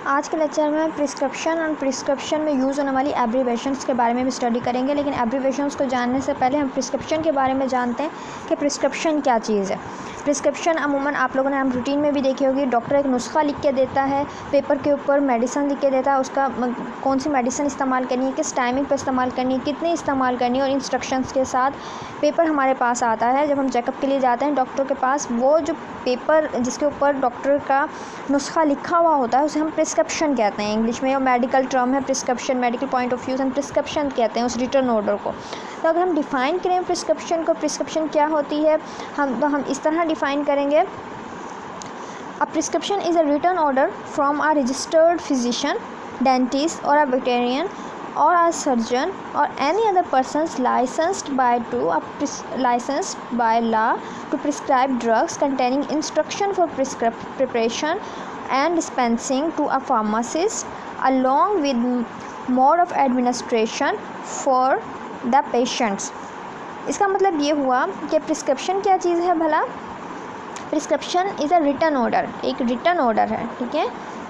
आज के लेक्चर में प्रिस्क्रिप्शन और प्रिस्क्रिप्शन में यूज़ होने वाली एब्रीवेशंस के बारे में भी स्टडी करेंगे। लेकिन एब्रीवेशंस को जानने से पहले हम प्रिस्क्रिप्शन के बारे में जानते हैं कि प्रिस्क्रिप्शन क्या चीज़ है। प्रिस्क्रिप्शन अमूमन आप लोगों ने हम रूटीन में भी देखी होगी, डॉक्टर एक नुस्खा लिख के देता है, पेपर के ऊपर मेडिसिन लिख के देता है, उसका कौन सी मेडिसिन इस्तेमाल करनी है, किस टाइमिंग पर इस्तेमाल करनी है, कितनी इस्तेमाल करनी है, और इंस्ट्रक्शंस के साथ पेपर हमारे पास आता है। जब हम चेकअप के लिए जाते हैं डॉक्टर के पास, वो जो पेपर जिसके ऊपर डॉक्टर का नुस्खा लिखा हुआ होता है उसे हम प्रिस्क्रिप्शन कहते हैं इंग्लिश में, और मेडिकल टर्म है prescription, medical point of view हम प्रिस्क्रिप्शन कहते हैं उस रिटर्न ऑर्डर को। तो अगर हम डिफ़ाइन करें प्रिस्क्रिप्शन को, प्रिस्क्रिप्शन क्या होती है, हम इस तरह डिफ़ाइन करेंगे। A prescription is a written order from a registered physician, dentist or a veterinarian or a surgeon or any other persons licensed by law to prescribe drugs containing instruction for preparation and dispensing to a pharmacist along with mode of administration for the patients। इसका मतलब ये हुआ कि prescription क्या चीज़ है भला। Prescription is a written order, एक रिटन ऑर्डर है, ठीक है,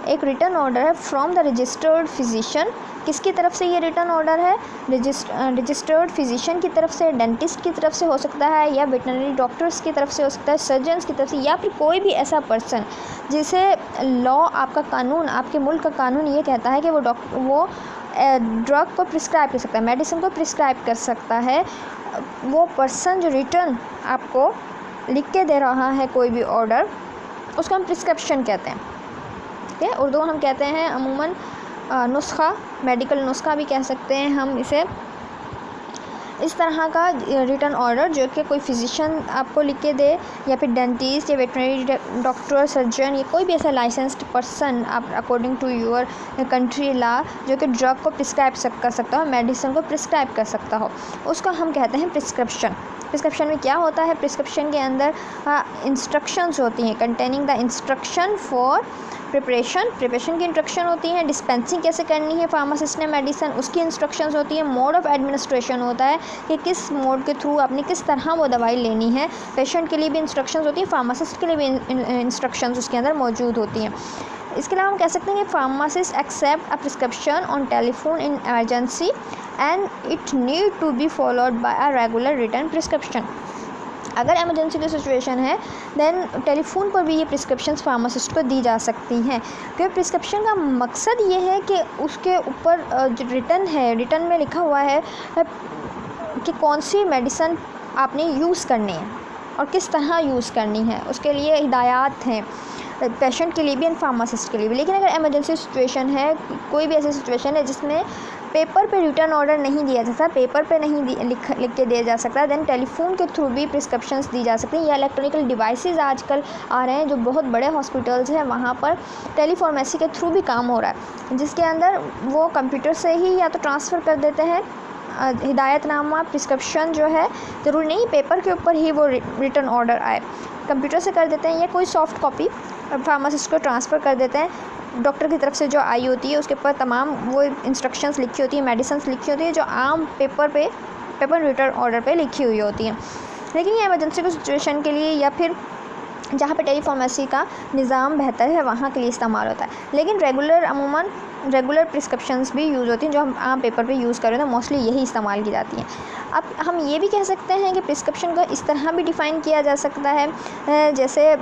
एक रिटन ऑर्डर है फ्रॉम द रजिस्टर्ड फिजिशियन। किसकी तरफ से ये रिटन ऑर्डर है? रजिस्टर्ड फिजिशियन की तरफ से, डेंटिस्ट की तरफ से हो सकता है, या वेटनरी डॉक्टर्स की तरफ से हो सकता है, सर्जन्स की तरफ से, या फिर कोई भी ऐसा पर्सन जिसे लॉ, आपका कानून, आपके मुल्क का कानून ये कहता है कि वो ड्रग को प्रिस्क्राइब कर सकता है, मेडिसिन को प्रिस्क्राइब कर सकता है। वो पर्सन जो रिटर्न आपको लिख के दे रहा है कोई भी ऑर्डर, उसको हम प्रिस्क्रिप्शन कहते हैं। ठीक है, उर्दू हम कहते हैं अमूमन नुस्खा, मेडिकल नुस्खा भी कह सकते हैं हम इसे। इस तरह का रिटन ऑर्डर जो कि कोई फिजिशियन आपको लिख के दे, या फिर डेंटिस्ट या वेटनरी डॉक्टर, सर्जन, या कोई भी ऐसा लाइसेंस्ड पर्सन आप according to your country law जो कि ड्रग को प्रिस्क्राइब कर सकता हो, मेडिसिन को प्रिस्क्राइब कर सकता हो, उसको हम कहते हैं प्रिस्क्रिप्शन। प्रिस्क्रिप्शन में क्या होता है? प्रिस्क्रिप्शन के अंदर इंस्ट्रक्शंस होती हैं, containing the instruction for preparation की इंस्ट्रक्शन होती हैं, डिस्पेंसिंग कैसे करनी है फार्मासिस्ट ने मेडिसिन, उसकी इंस्ट्रक्शंस होती हैं, मोड ऑफ एडमिनिस्ट्रेशन होता है कि किस मोड के थ्रू आपने किस तरह वो दवाई लेनी है, पेशेंट के लिए भी इंस्ट्रक्शंस होती हैं, फार्मासिस्ट के लिए भी इंस्ट्रक्शंस उसके अंदर मौजूद होती हैं। इसके अलावा हम कह सकते हैं कि pharmacist accept a prescription on telephone in emergency and it need to be followed by a regular written prescription. अगर एमरजेंसी की सिचुएशन है देन टेलीफोन पर भी ये प्रिस्क्रिप्शंस फार्मासिस्ट को दी जा सकती हैं, क्योंकि प्रिस्क्रिप्शन का मकसद ये है कि उसके ऊपर जो रिटन में लिखा हुआ है कि कौन सी मेडिसिन आपने यूज़ करनी है और किस तरह यूज़ करनी है, उसके लिए हिदायत हैं पेशेंट के लिए भी एंड फार्मासिस्ट के लिए भी। लेकिन अगर एमरजेंसी सिचुएशन है, कोई भी ऐसी सिचुएशन है जिसमें पेपर पे रिटर्न ऑर्डर नहीं दिया जा सकता, पेपर पे नहीं लिख के दिया जा सकता, देन टेलीफोन के थ्रू भी प्रिस्क्रिप्शंस दी जा सकती हैं, या इलेक्ट्रॉनिकल डिवाइसेस आजकल आ रहे हैं जो बहुत बड़े हॉस्पिटल्स हैं वहाँ पर टेलीफार्मेसी के थ्रू भी काम हो रहा है, जिसके अंदर वो कंप्यूटर से ही या तो ट्रांसफ़र कर देते हैं हिदायतनामा, प्रिस्क्रिप्शन जो है, ज़रूरी नहीं पेपर के ऊपर ही वो रिटर्न ऑर्डर आए, कंप्यूटर से कर देते हैं, या कोई सॉफ्ट कॉपी फार्मासिस्ट को ट्रांसफ़र कर देते हैं। डॉक्टर की तरफ से जो आई होती है उसके ऊपर तमाम वो इंस्ट्रक्शंस लिखी होती है, मेडिसिन लिखी होती है जो आम पेपर रिटर्न ऑर्डर पे लिखी हुई होती हैं। लेकिन ये इमरजेंसी की सिचुएशन के लिए या फिर जहाँ पे टेलीफार्मेसी का निज़ाम बेहतर है वहाँ के लिए इस्तेमाल होता है। लेकिन रेगुलर प्रिस्क्रिप्शंस भी यूज़ होती हैं जो हम आम पेपर पे यूज़ कर रहे हैं, तो मोस्टली यही इस्तेमाल की जाती हैं। अब हम ये भी कह सकते हैं कि प्रिस्क्रिप्शन को इस तरह भी डिफ़ाइन किया जा सकता है, जैसे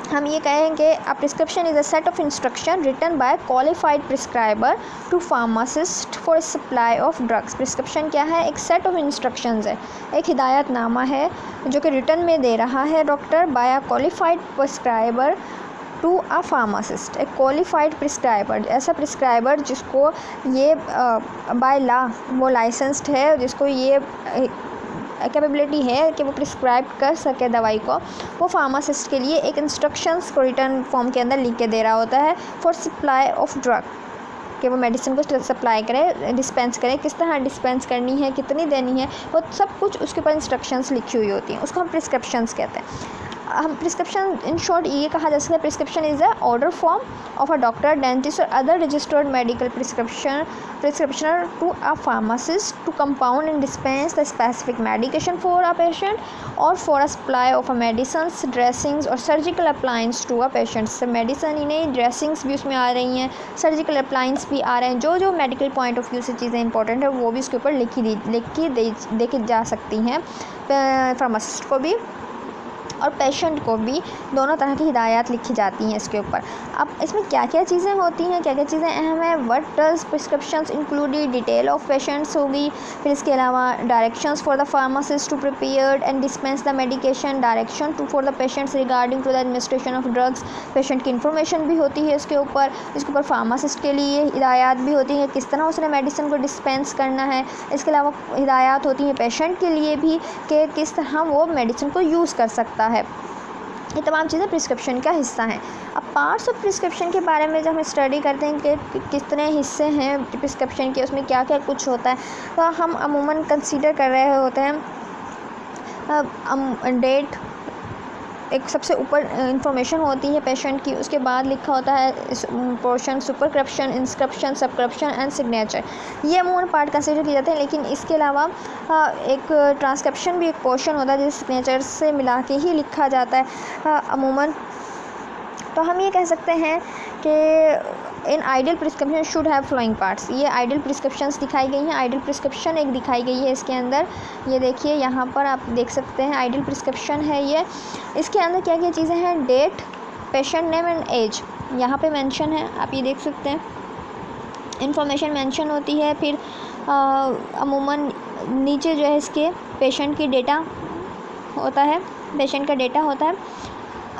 हम ये कहें कि a prescription is a set of instruction written by qualified prescriber to pharmacist for supply of drugs. Prescription क्या है? एक सेट ऑफ इंस्ट्रक्शंस है, एक हिदायतनामा है जो कि रिटन में दे रहा है doctor by a qualified prescriber to a pharmacist. एक क्वालिफाइड प्रिस्क्राइबर, ऐसा प्रिस्क्राइबर जिसको ये बाय लॉ वो लाइसेंस्ड है, जिसको ये कैपेबिलिटी है कि वो प्रिस्क्राइब कर सके दवाई को, वो फार्मासिस्ट के लिए एक इंस्ट्रक्शंस को रिटर्न फॉर्म के अंदर लिख के दे रहा होता है फॉर सप्लाई ऑफ ड्रग, कि वो मेडिसिन को सप्लाई करे, डिस्पेंस करे, किस तरह डिस्पेंस करनी है, कितनी देनी है, वो सब कुछ उसके ऊपर इंस्ट्रक्शंस लिखी हुई होती हैं, उसको हम प्रिस्क्रिप्शंस कहते हैं। हम प्रिस्क्रिप्शन इन शॉर्ट ये कहा जा सकता है, prescription is the order form of a doctor, dentist और other registered medical prescriptioner to a pharmacist to compound and dispense the specific medication for a patient or for a supply of a medicines, dressings और surgical appliance to a patient। से medicine ही नहीं, dressings भी उसमें आ रही हैं, surgical appliance भी आ रहे हैं। जो जो मेडिकल पॉइंट ऑफ व्यू से चीज़ें इंपॉर्टेंट है वो भी उसके ऊपर देखी जा सकती हैं फार्मासिस्ट को भी और पेशेंट को भी, दोनों तरह की हिदायत लिखी जाती हैं इसके ऊपर। अब इसमें क्या क्या चीज़ें होती हैं, क्या क्या चीज़ें अहम है, what does prescriptions included, detail of patients होगी, फिर इसके अलावा directions for the pharmacist to prepare and dispense the medication, direction to for the patients regarding to the administration of drugs, patient की इन्फॉर्मेशन भी होती है इसके ऊपर फार्मासिस्ट के लिए हिदायत भी होती है किस तरह उसने मेडिसिन को डिस्पेंस करना है। इसके अलावा हिदायत होती है पेशेंट के लिए भी कि किस तरह वो मेडिसिन को यूज़ कर सकता है। ये तमाम चीज़ें प्रिस्क्रिप्शन का हिस्सा हैं। अब पार्ट्स ऑफ प्रिस्क्रिप्शन के बारे में जब हम स्टडी करते हैं कि कितने हिस्से हैं प्रिस्क्रिप्शन के, उसमें क्या क्या कुछ होता है, तो हम अमूमन कंसीडर कर रहे होते हैं डेट, एक सबसे ऊपर इंफॉर्मेशन होती है पेशेंट की, उसके बाद लिखा होता है portion, superscription, inscription, subscription and signature. ये अमूमन पार्ट कंसीडर किए जाते हैं। लेकिन इसके अलावा एक ट्रांसक्रिप्शन भी एक पोर्शन होता है जिसे सिग्नेचर से मिला के ही लिखा जाता है अमूमन। तो हम ये कह सकते हैं कि in ideal prescription should have following parts. ये आइडियल प्रिस्क्रिप्शंस दिखाई गई हैं। आइडियल प्रिस्क्रिप्शन एक दिखाई गई है इसके अंदर, ये देखिए यहाँ पर आप देख सकते हैं आइडियल प्रिस्क्रिप्शन है ये। इसके अंदर क्या क्या चीज़ें हैं, date, patient name and age यहाँ पे मेंशन है, आप ये देख सकते हैं। इन्फॉर्मेशन मेंशन होती है, फिर अमूमन नीचे जो है इसके पेशेंट की डेटा होता है, पेशेंट का डेटा होता है।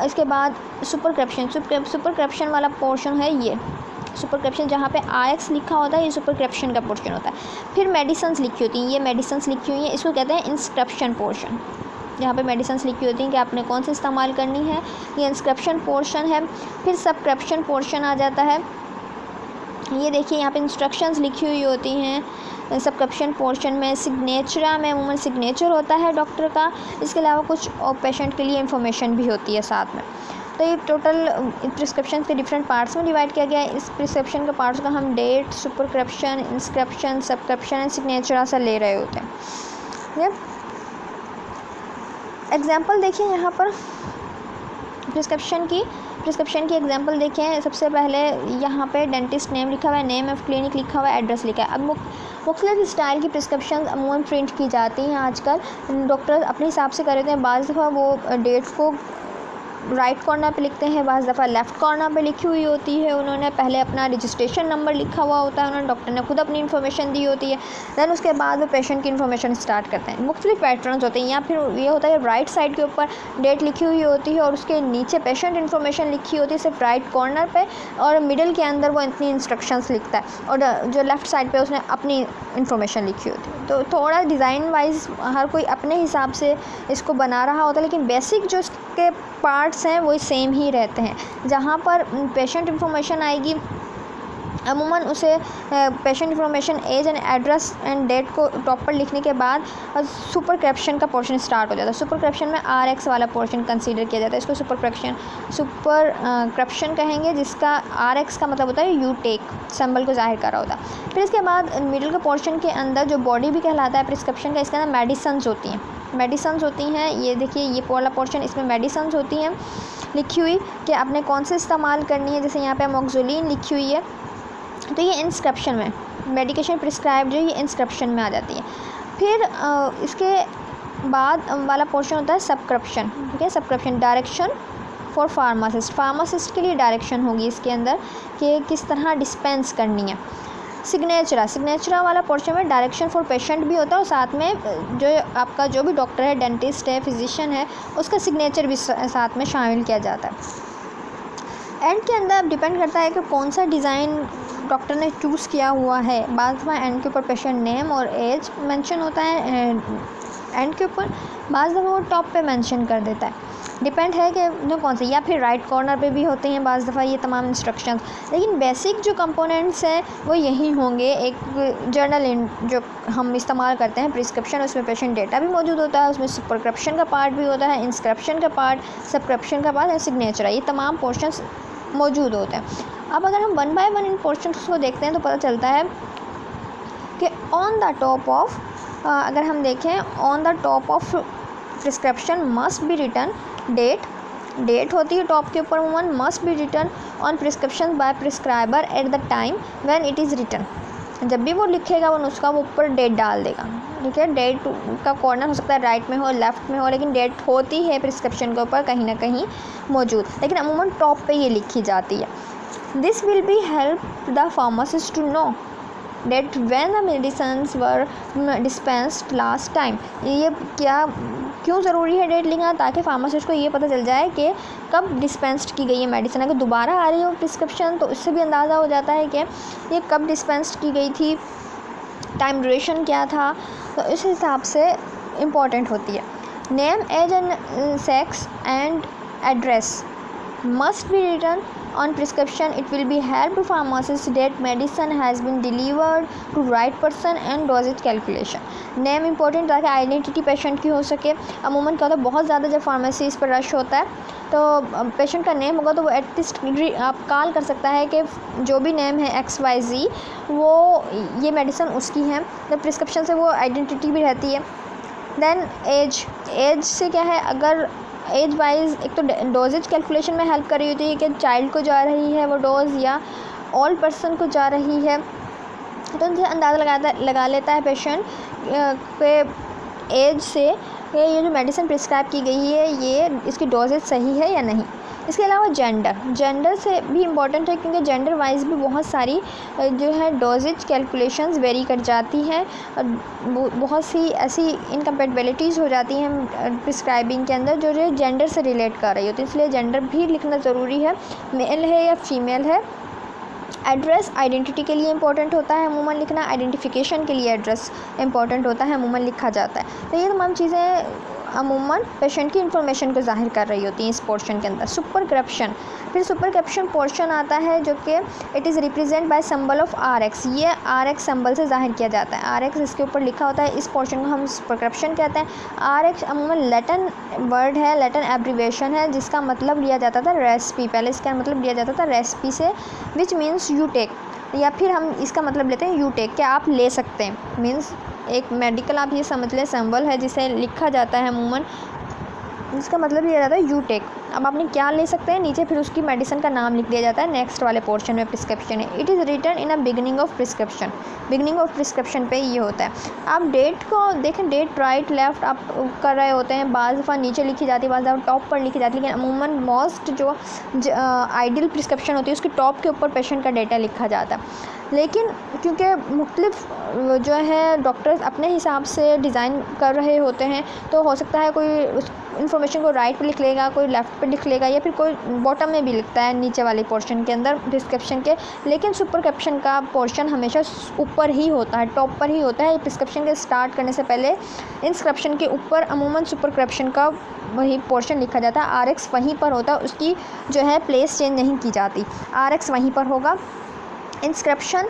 इसके बाद सुपरस्क्रिप्शन वाला पोर्शन है ये, सुपरस्क्रिप्शन जहाँ पे RX लिखा होता है ये सुपरस्क्रिप्शन का पोर्शन होता है। फिर मेडिसिन्स लिखी होती हैं, ये मेडिसिन्स लिखी हुई हैं, इसको कहते हैं इंस्क्रिप्शन पोर्शन, जहाँ पे मेडिसिन्स लिखी होती हैं कि आपने कौन सी इस्तेमाल करनी है, ये इंस्क्रिप्शन पोर्शन है। फिर सबस्क्रिप्शन पोर्शन आ जाता है, ये देखिए यहाँ पे इंस्ट्रक्शंस लिखी हुई होती हैं सबस्क्रिप्शन पोर्शन में। सिग्नेचर में अमूमन सिग्नेचर होता है डॉक्टर का, इसके अलावा कुछ और पेशेंट के लिए इंफॉर्मेशन भी होती है साथ में। तो ये टोटल प्रिस्क्रिप्शन के डिफरेंट पार्ट्स में डिवाइड किया गया है। इस प्रिस्क्रिप्शन के पार्ट्स का हम date, superscription, inscription, subscription and signature ऐसा ले रहे होते हैं। एग्जाम्पल देखिए यहाँ पर प्रिस्क्रिप्शन की एग्जांपल देखें। सबसे पहले यहाँ पे डेंटिस्ट नेम लिखा हुआ है, नेम ऑफ क्लिनिक लिखा हुआ है, एड्रेस लिखा है। अब मुख्तलिफ स्टाइल की प्रिस्क्रिप्शन अमूमन प्रिंट की जाती हैं आजकल, डॉक्टर अपने हिसाब से कर देते हैं। बाज़ दफ़ा वो डेट को राइट कॉर्नर पे लिखते हैं, बाज़ दफ़ा लेफ़्ट कॉर्नर पे लिखी हुई होती है। उन्होंने पहले अपना रजिस्ट्रेशन नंबर लिखा हुआ होता है, उन्होंने डॉक्टर ने खुद अपनी इन्फॉर्मेशन दी होती है, दैन उसके बाद वो पेशेंट की इन्फॉर्मेशन स्टार्ट करते हैं। मुख्तलिफ पैटर्न्स होते हैं। या फिर ये होता है कि राइट साइड के ऊपर डेट लिखी हुई होती है और उसके नीचे पेशेंट इन्फॉर्मेशन लिखी होती है सिर्फ राइट कॉर्नर पर, और मिडिल के अंदर वो इतनी इंस्ट्रक्शंस लिखता है, और जो लेफ़्ट साइड पर उसने अपनी इन्फॉर्मेशन लिखी होती है। तो थोड़ा डिज़ाइन वाइज हर कोई अपने हिसाब से इसको बना रहा होता है, लेकिन बेसिक जो इसके पार्ट्स हैं वो सेम ही रहते हैं। जहाँ पर पेशेंट इन्फॉर्मेशन आएगी अमूमन उसे patient information, age and address and date को टॉप पर लिखने के बाद सुपरस्क्रिप्शन का पोर्शन स्टार्ट हो जाता है। सुपरस्क्रिप्शन में RX वाला पोर्शन कंसीडर किया जाता है, इसको सुपरस्क्रिप्शन कहेंगे, जिसका RX का मतलब होता है यू टेक, सिंबल को जाहिर कर रहा होता है। फिर इसके बाद मिडिल के पोर्शन के अंदर जो बॉडी भी कहलाता है प्रिस्क्रिप्शन का, इसके अंदर मेडिसिन्स होती हैं। ये देखिए ये वाला पोर्शन, इसमें मेडिसिन्स होती हैं लिखी हुई कि आपने कौन से इस्तेमाल करनी है। जैसे यहाँ पे अमोक्सिलिन लिखी हुई है, तो ये इंस्क्रिप्शन में मेडिकेशन प्रिस्क्राइब जो ये इंस्क्रिप्शन में आ जाती है। फिर इसके बाद वाला पोर्शन होता है सबस्क्रिप्शन, ठीक है। सबस्क्रिप्शन डायरेक्शन फॉर फार्मासिस्ट के लिए डायरेक्शन होगी इसके अंदर कि किस तरह डिस्पेंस करनी है। सिग्नेचर वाला पोर्शन में डायरेक्शन फॉर पेशेंट भी होता है, और साथ में जो आपका जो भी डॉक्टर है, डेंटिस्ट है, फिजिशियन है, उसका सिग्नेचर भी साथ में शामिल किया जाता है। एंड के अंदर डिपेंड करता है कि कौन सा डिज़ाइन डॉक्टर ने चूज़ किया हुआ है। बाज़ एंड के ऊपर पेशेंट नेम और एज मेंशन होता है, एंड के ऊपर, बाज़ दफ़ा वो टॉप पे मेंशन कर देता है, डिपेंड है कि जो कौन से, या फिर राइट कॉर्नर पे भी होते हैं बाज़ दफ़ा ये तमाम इंस्ट्रक्शंस। लेकिन बेसिक जो कंपोनेंट्स हैं वो यही होंगे। एक जर्नल जो हम इस्तेमाल करते हैं प्रिस्क्रिप्शन, उसमें पेशेंट डेटा भी मौजूद होता है, उसमें सुपरस्क्रिप्शन का पार्ट भी होता है, इंस्क्रिप्शन का पार्ट, सबस्क्रिप्शन का पार्ट, सिग्नेचर, ये तमाम पोर्शंस मौजूद होते हैं। अब अगर हम 1 बाय 1 इन पोर्शंस को देखते हैं तो पता चलता है कि ऑन द टॉप ऑफ, अगर हम देखें, on the top of prescription must be written date होती है टॉप के ऊपर, one must be written on prescription by prescriber at the time when it is written. जब भी वो लिखेगा वो नुस्खा, वो ऊपर डेट डाल देगा, ठीक है। डेट का कॉर्नर हो सकता है राइट में हो, लेफ़्ट में हो, लेकिन डेट होती है प्रिस्क्रिप्शन के ऊपर कहीं ना कहीं मौजूद, लेकिन अमूमन टॉप पे ये लिखी जाती है। This will be help the pharmacist to know date when the medicines were dispensed last time. ये क्यों ज़रूरी है डेट लिखना, ताकि फार्मासिस्ट को ये पता चल जाए कि कब डिस्पेंस्ड की गई है मेडिसिन। अगर दोबारा आ रही हो प्रिस्क्रिप्शन तो उससे भी अंदाज़ा हो जाता है कि ये कब डिस्पेंस्ड की गई थी, टाइम ड्यूरेशन क्या था, तो इस हिसाब से इम्पॉर्टेंट होती है। Name, age and sex and address must be written on prescription. It will be help to pharmacist that medicine has been delivered to right person and dosage calculation. Name important ताकि identity patient की हो सके। अमूमन क्या होता है, बहुत ज़्यादा जब फार्मेसीज़ पर रश होता है तो पेशेंट का नेम होगा तो वो एटलीस्ट आप कॉल कर सकता है कि जो भी नेम है XYZ, वो ये मेडिसिन उसकी है, जब प्रिस्क्रिप्शन से वो आइडेंटिटी भी रहती है। देन एज से क्या है, अगर एज वाइज एक तो डोजेज कैलकुलेशन में हेल्प कर रही होती है कि चाइल्ड को जा रही है वो डोज़ या ऑल पर्सन को जा रही है, तो उनसे अंदाज़ा लगा लेता है पेशेंट पे एज से कि ये जो मेडिसिन प्रिस्क्राइब की गई है ये इसकी डोजेज सही है या नहीं। इसके अलावा जेंडर से भी इम्पॉर्टेंट है, क्योंकि जेंडर वाइज भी बहुत सारी जो है डोजेज कैलकुलेशंस वेरी कर जाती हैं, बहुत सी ऐसी इनकम्पेटिबिलिटीज़ हो जाती हैं प्रिस्क्राइबिंग के अंदर जो जेंडर से रिलेट कर रही होती है, इसलिए जेंडर भी लिखना ज़रूरी है, मेल है या फीमेल है। एड्रेस आइडेंटिटी के लिए इंपॉर्टेंट होता है अमूमन लिखना, आइडेंटिफिकेशन के लिए एड्रेस इंपॉर्टेंट होता है अमूमन लिखा जाता है। तो ये तमाम चीज़ें अमूमन पेशेंट की इन्फॉर्मेशन को ज़ाहिर कर रही होती हैं इस पोर्शन के अंदर। सुपरस्क्रिप्शन, फिर सुपरस्क्रिप्शन पोर्शन आता है जो कि it is represent by symbol of RX, ये RX सिंबल से ज़ाहिर किया जाता है। RX इसके ऊपर लिखा होता है, इस पोर्शन को हम सुपरस्क्रिप्शन कहते हैं। RX अमूमन लैटिन वर्ड है, लैटिन एब्रीवेशन है, जिसका मतलब लिया जाता था रेसिपी, पहले इसका मतलब लिया जाता था रेसिपी से, विच मीन्स यू टेक, या फिर हम इसका मतलब लेते हैं यू टेक, क्या आप ले सकते हैं, मीन्स एक मेडिकल आप ये समझ लें सिंबल है जिसे लिखा जाता है अमूमन, जिसका मतलब लिया जाता है यू टेक। अब आपने क्या ले सकते हैं, नीचे फिर उसकी मेडिसिन का नाम लिख दिया जाता है नेक्स्ट वाले पोर्शन में प्रिस्क्रिप्शन है। It is written in a beginning of prescription, beginning of prescription पे ये होता है। आप डेट को देखें, डेट राइट लेफ़्ट आप कर रहे होते हैं, बाज़ दफ़ा नीचे लिखी जाती है, बाज़ दफ़ा टॉप पर लिखी जाती है, लेकिन अमूमन मोस्ट जो आइडियल प्रिस्क्रिप्शन होती है उसके टॉप के ऊपर पेशेंट का डेटा लिखा जाता है। लेकिन क्योंकि मुख्तलिफ जो है डॉक्टर्स अपने हिसाब से डिज़ाइन कर रहे होते हैं, तो हो सकता है कोई उस इन्फॉर्मेशन को राइट पे लिख लेगा, कोई लेफ़्ट पे लिख लेगा, या फिर कोई बॉटम में भी लिखता है नीचे वाले पोर्शन के अंदर प्रिस्क्रिप्शन के। लेकिन सुपरस्क्रिप्शन का पोर्शन हमेशा ऊपर ही होता है, टॉप पर ही होता है। प्रिस्क्रिप्शन के स्टार्ट करने से पहले इंस्क्रिप्शन के ऊपर अमूमन सुपरस्क्रिप्शन का वही पोर्शन लिखा जाता है। RX वहीं पर होता है, उसकी जो है प्लेस चेंज नहीं की जाती, RX वहीं पर होगा। Inscription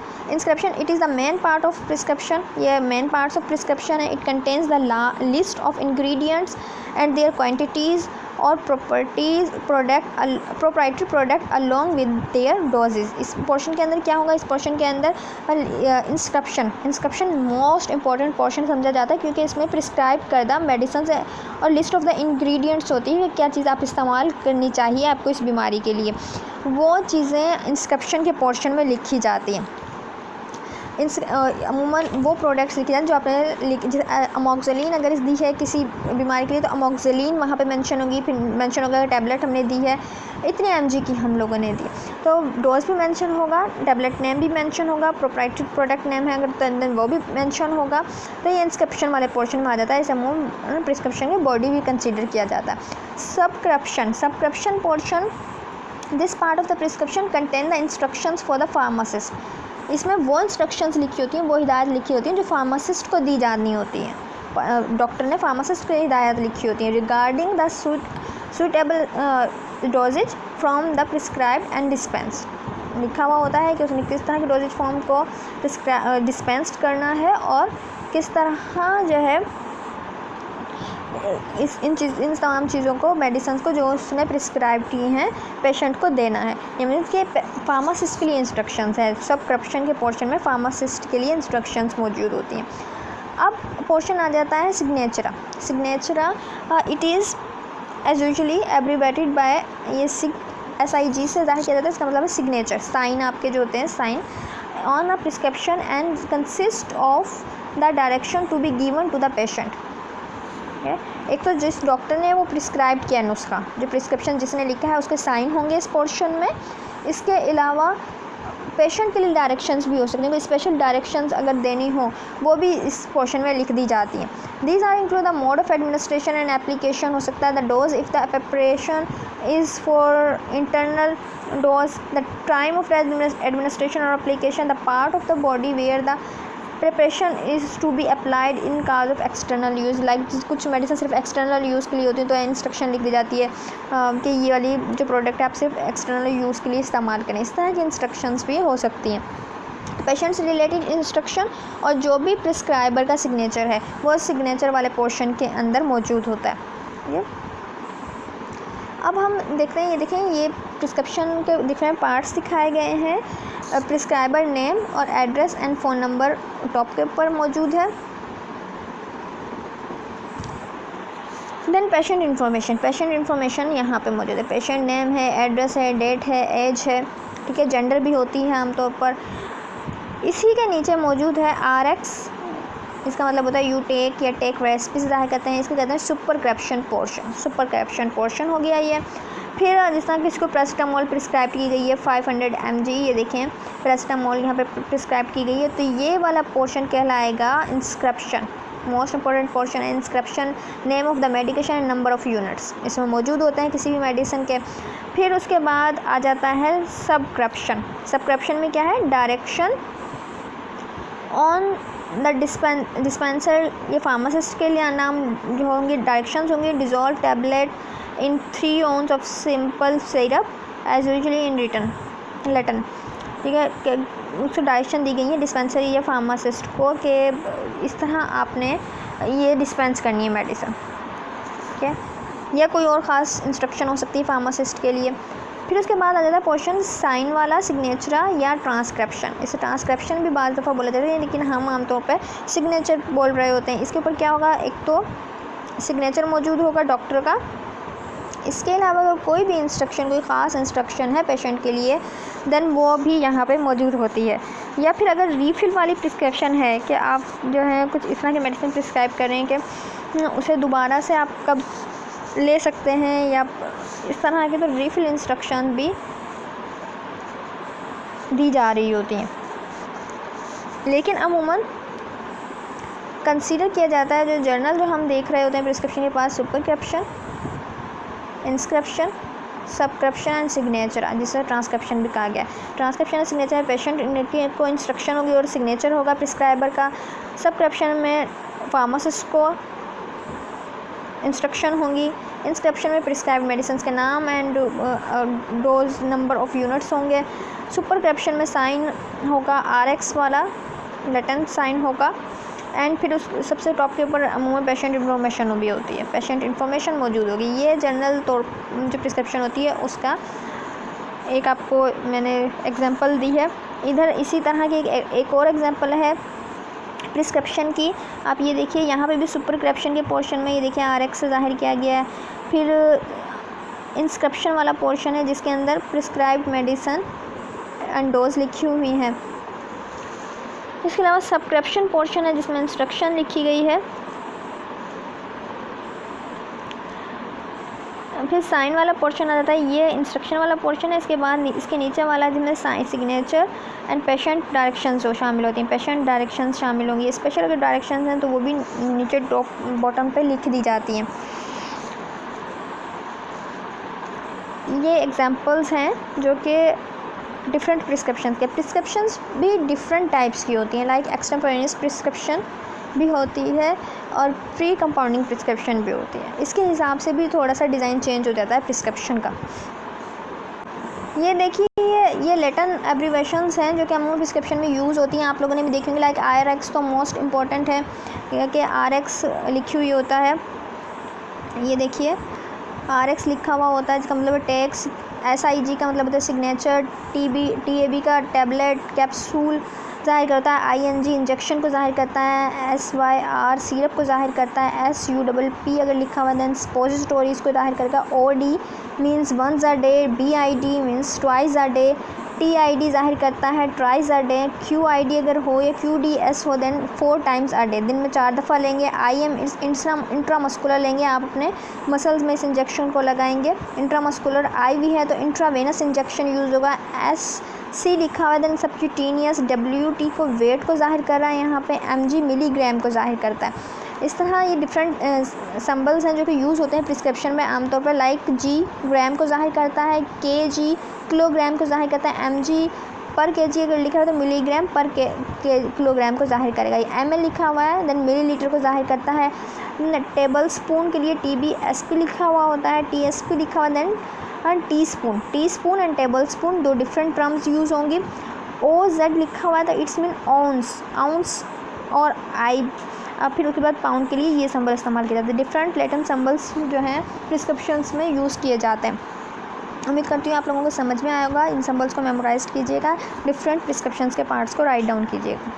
it is the main part of prescription, ये मेन पार्ट्स ऑफ प्रिस्क्रिप्शन है। It contains the list of ingredients and their quantities और properties proprietary product along with their doses. इस पोर्शन के अंदर क्या होगा, इस पोर्शन के अंदर इंस्क्रिप्शन मोस्ट इंपॉर्टेंट पोर्शन समझा जाता है, क्योंकि इसमें प्रिस्क्राइब करदा मेडिसिन से और लिस्ट ऑफ द इंग्रेडिएंट्स होती है, क्या चीज़ आप इस्तेमाल करनी चाहिए आपको इस बीमारी के लिए, वो चीज़ें इंस्क्रिप्शन के पोर्शन में लिखी जाती हैं। अमूमन वो प्रोडक्ट्स लिखे जाते हैं जो आपने अमोक्सिलिन अगर इस दी है किसी बीमारी के लिए तो अमोक्सिलिन वहाँ पे मेंशन होगी, फिर मेंशन होगा टैबलेट हमने दी है इतने mg की हम लोगों ने दी, तो डोज भी मेंशन होगा, टैबलेट नेम भी मेंशन होगा, प्रोप्राइटरी प्रोडक्ट नेम है अगर तो वो भी मेंशन होगा। तो ये इंस्क्रिप्शन वाले पोर्शन में आ जाता है, इसे अमूमन प्रिस्क्रिप्शन की बॉडी भी कंसिडर किया जाता है। Subscription portion, this part of the prescription contain the instructions for the pharmacist. इसमें वो इंस्ट्रक्शंस लिखी होती हैं, वो हिदायत लिखी होती हैं जो फार्मासिस्ट को दी जानी होती हैं, डॉक्टर ने फार्मासिस्ट को हिदायत लिखी होती है regarding the suitable dosages from the prescribed and dispense. लिखा हुआ होता है कि उसने किस तरह के डोजेज फॉर्म को डिस्पेंस्ड करना है और किस तरह जो है इन तमाम चीज़ों को, मेडिसिन को जो उसने प्रिस्क्राइब की हैं पेशेंट को देना है। ये मीन्स कि फार्मासिस्ट के लिए इंस्ट्रक्शंस है। सब करप्शन के पोर्शन में फार्मासिस्ट के लिए इंस्ट्रक्शंस मौजूद होती हैं। अब पोर्शन आ जाता है signatura. It is as usually abbreviated by ये SIG से जाहिर किया जाता है। इसका मतलब है सिग्नेचर, साइन आपके जो होते हैं, sign on a prescription and consist of the direction to be given to the patient. एक तो जिस डॉक्टर ने वो प्रिस्क्राइब किया नुस्खा, जो प्रिस्क्रिप्शन जिसने लिखा है उसके साइन होंगे इस पोर्शन में। इसके अलावा पेशेंट के लिए डायरेक्शंस भी हो सकते हैं, कोई स्पेशल डायरेक्शंस अगर देनी हो वो भी इस पोर्शन में लिख दी जाती हैं। These are include the mode of administration and application हो सकता है, the dose if the preparation is for internal dose, the time of administration और application, the part of the body where the preparation is to be applied in case of external use. Like कुछ medicine सिर्फ external use के लिए होती है तो instruction लिख दी जाती है कि ये वाली जो प्रोडक्ट है आप सिर्फ एक्सटर्नल यूज़ के लिए इस्तेमाल करें। इस तरह की इंस्ट्रक्शंस भी हो सकती हैं। पेशेंट से रिलेटेड इंस्ट्रक्शन और जो भी प्रिस्क्राइबर का सिग्नेचर है वो सिग्नेचर वाले पोर्शन के अंदर मौजूद होता है। ये अब हम देखते हैं, ये देखें, ये प्रिस्क्रिप्शन के डिफरेंट पार्ट्स दिखाए गए हैं। प्रिस्क्राइबर नेम और address and phone number top के ऊपर मौजूद है। देन पेशेंट इन्फॉर्मेशन यहाँ पे मौजूद है। पेशेंट नेम है, एड्रेस है, डेट है, एज है, ठीक है, जेंडर भी होती है आमतौर पर। इसी के नीचे मौजूद है RX, इसका मतलब होता है यू टेक या टेक रेसिपीज जाहिर करते हैं। इसको कहते हैं सुपरक्रिप्शन पोर्शन हो गया ये। फिर जिस तरह कि इसको पैरासिटामोल प्रिस्क्राइब की गई है 500 mg, ये देखें पैरासिटामोल यहाँ पे प्रिस्क्राइब की गई है, तो ये वाला पोर्शन कहलाएगा इंस्क्रिप्शन। मोस्ट इंपॉर्टेंट पोर्शन है inscription, name of the medication and number of units इसमें मौजूद होते हैं किसी भी मेडिसिन के। फिर उसके बाद आ जाता है सबक्रिप्शन में क्या है, डायरेक्शन ऑन द डिस्पेंसर, ये फार्मासिस्ट के लिए नाम जो होंगे, डायरेक्शंस होंगे, dissolve tablet in 3 ounces of simple syrup as usually in Latin, ठीक है। उसको डायरेक्शन दी गई है डिस्पेंसरी या फार्मासिस्ट को कि इस तरह आपने ये डिस्पेंस करनी है मेडिसिन, ठीक है, या कोई और ख़ास इंस्ट्रक्शन हो सकती है फार्मासिस्ट के लिए। फिर उसके बाद आ जाता है पोर्शन साइन वाला, सिग्नेचरा या ट्रांसक्रिप्शन। इसे ट्रांसक्रिप्शन भी बाज़ दफ़ा बोला जाता है, लेकिन हम आमतौर पर सिग्नेचर बोल रहे होते हैं। इसके ऊपर क्या होगा, एक तो सिग्नेचर मौजूद होगा डॉक्टर का। इसके अलावा अगर कोई भी इंस्ट्रक्शन, कोई ख़ास इंस्ट्रक्शन है पेशेंट के लिए, देन वो भी यहाँ पे मौजूद होती है। या फिर अगर रीफ़िल वाली प्रिस्क्रिप्शन है कि आप जो है कुछ इस तरह की मेडिसिन प्रिस्क्राइब करें कि उसे दोबारा से आप कब ले सकते हैं या इस तरह के, तो रीफ़िल इंस्ट्रक्शन भी दी जा रही होती हैं। लेकिन अमूमन कंसीडर किया जाता है जो जर्नल जो हम देख रहे होते हैं प्रिस्क्रिप्शन के पास, सुपरक्रिप्शन, इंस्क्रिप्शन, सबक्रिप्शन एंड सिग्नेचर, जिसे ट्रांसक्रिप्शन भी कहा गया। ट्रांसक्रिप्शन और सिग्नेचर में पेशेंट को इंस्ट्रक्शन होगी और सिग्नेचर होगा प्रिस्क्राइबर का। सबक्रिप्शन में फार्मासिस्ट को इंस्ट्रक्शन होंगी। इंस्क्रिप्शन में प्रिस्क्राइब मेडिसिन के नाम and dose number of units होंगे। सुपरक्रिप्शन में साइन होगा RX वाला, लैटिन साइन होगा। एंड फिर उस सबसे टॉप के ऊपर अमूमन पेशेंट इन्फॉर्मेशन भी होती है, पेशेंट इन्फॉर्मेशन मौजूद होगी। ये जनरल तौर जो प्रिस्क्रिप्शन होती है उसका एक आपको मैंने एग्जांपल दी है। इधर इसी तरह की एक और एग्जांपल है प्रिस्क्रिप्शन की। आप ये देखिए, यहाँ पे भी सुपरक्रिप्शन के पोर्शन में ये देखिए RX से ज़ाहिर किया गया है। फिर इंस्क्रिप्शन वाला पोर्शन है जिसके अंदर प्रिस्क्राइब्ड मेडिसिन एंड डोज लिखी हुई हैं। इसके अलावा सबक्रिप्शन पोर्शन है जिसमें इंस्ट्रक्शन लिखी गई है। फिर साइन वाला पोर्शन आ जाता है, ये इंस्ट्रक्शन वाला पोर्शन है। इसके बाद इसके नीचे वाला जिसमें sign, signature and patient directions शामिल होती हैं। पेशेंट डायरेक्शंस शामिल होंगी। स्पेशल अगर डायरेक्शंस हैं तो वो भी नीचे बॉटम पे लिख दी जाती हैं। ये एग्जांपल्स हैं जो कि डिफरेंट प्रिस्क्रिप्शन के। प्रिस्क्रिप्शंस भी डिफरेंट टाइप्स की होती हैं, लाइक एक्सटेम्पोरेनियस प्रिस्क्रिप्शन, भी होती है और प्री कंपाउंडिंग प्रिस्क्रिप्शन भी होती है। इसके हिसाब से भी थोड़ा सा डिज़ाइन चेंज हो जाता है प्रिस्क्रिप्शन का। ये देखिए ये लैटिन एब्रीवेशंस हैं जो कि अमूल प्रिस्क्रिप्शन में यूज़ होती हैं। आप लोगों ने भी देखेंगे, लाइक RX तो मोस्ट इम्पॉर्टेंट है कि RX लिखी हुई होता है। ये देखिए RX लिखा हुआ होता है, जिसका मतलब टैक्स। SIG का मतलब होता है सिग्नेचर। TAB का टैबलेट कैप्सूल ज़ाहिर करता है। ING इंजेक्शन को ज़ाहिर करता है। SYR सिरप को ज़ाहिर करता है। SUPP अगर लिखा हुआ देन सपोजिटोरीज को ज़ाहिर करता है। OD means once a day. BID means twice a day. TID ज़ाहिर करता है ट्राइस अ डे। QID अगर हो या QDS हो देन 4 टाइम्स अ डे, दिन में 4 दफ़ा लेंगे। IM इंट्रामस्कुलर लेंगे, आप अपने मसल्स में इस इंजेक्शन को लगाएंगे। इंट्रामस्कुलर IV है तो इंट्रावेनस इंजेक्शन यूज़ होगा। SC लिखा हुआ देन सबक्यूटेनियस। WT को वेट को ज़ाहिर कर रहा है, यहाँ पे mg मिलीग्राम को ज़ाहिर करता है। इस तरह ये डिफरेंट सिंबल्स हैं जो कि यूज़ होते हैं प्रिस्क्रिप्शन में आमतौर पर। लाइक G ग्राम को ज़ाहिर करता है। KG किलोग्राम को ज़ाहिर करता है। MG पर KG अगर लिखा है तो मिलीग्राम पर किलोग्राम को ज़ाहिर करेगा। ये ml लिखा हुआ है देन मिलीलीटर को ज़ाहिर करता है। टेबल स्पून के लिए TBSP लिखा हुआ होता है। TSP लिखा हुआ then teaspoon and tablespoon दो डिफरेंट टर्म्स यूज़ होंगी। OZ लिखा हुआ है तो इट्स मीन आउंस और आई। फिर उसके बाद पाउंड के लिए ये सिंबल इस्तेमाल किया जाता है। डिफरेंट लैटिन सिंबल्स जो हैं प्रिस्क्रिप्शंस में यूज़ किए जाते हैं। उम्मीद करती हूँ आप लोगों को समझ में आया होगा। इन सिंबल्स को मेमोराइज कीजिएगा, डिफरेंट प्रिस्क्रिप्शंस के पार्ट्स को राइट डाउन कीजिएगा।